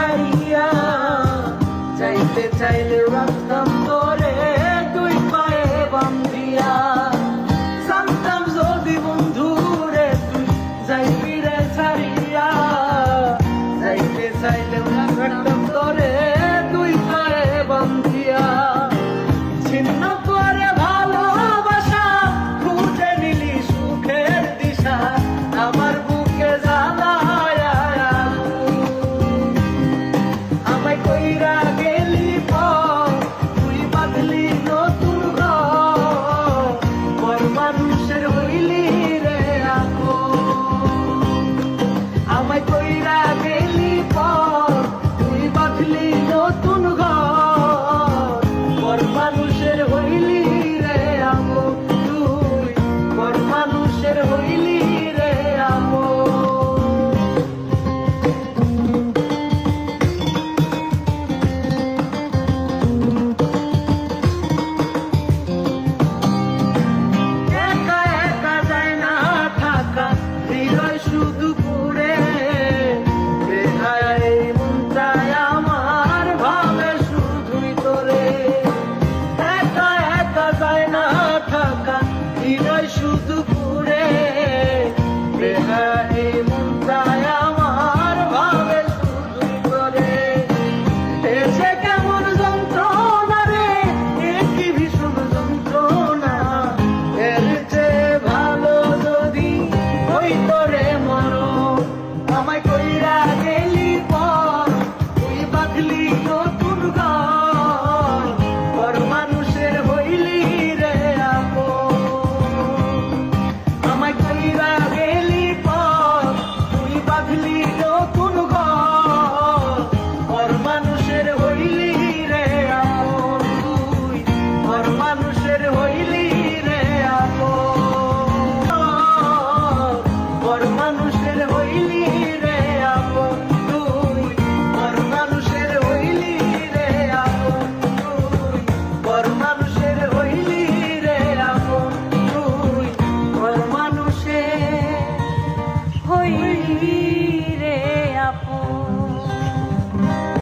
ছাড়িয়া যাইতে চাইলে রাখতাম তোরে দুই পায়ে বান্ধিয়া জানতাম যদি বন্ধু রে তুই যাইবি রে ছাড়িয়া যাইতে চাইলে রাখতাম তোরে দুই পায়ে বান্ধিয়া ছিন্ন করে ভালোবাসা খুঁজে নিলি সুখের দিশা আমার বুকে জ্বালায় আমায় কইরা গেলি পর তুই বাঁধলি নতুন ঘর পর মানুষের হইলি রে আমায় কইরা গেলি পর তুই বাঁধলি নতুন ঘর পর মানুষের হইলি রে তুই পর মানুষের হইলি রে একা একা যায় না থাকা হৃদয় শুধু পুরে বেহায় মনটায় আমার ভাবে শুধুই তোরে একা একা যায় না থাকা হৃদয় শুধু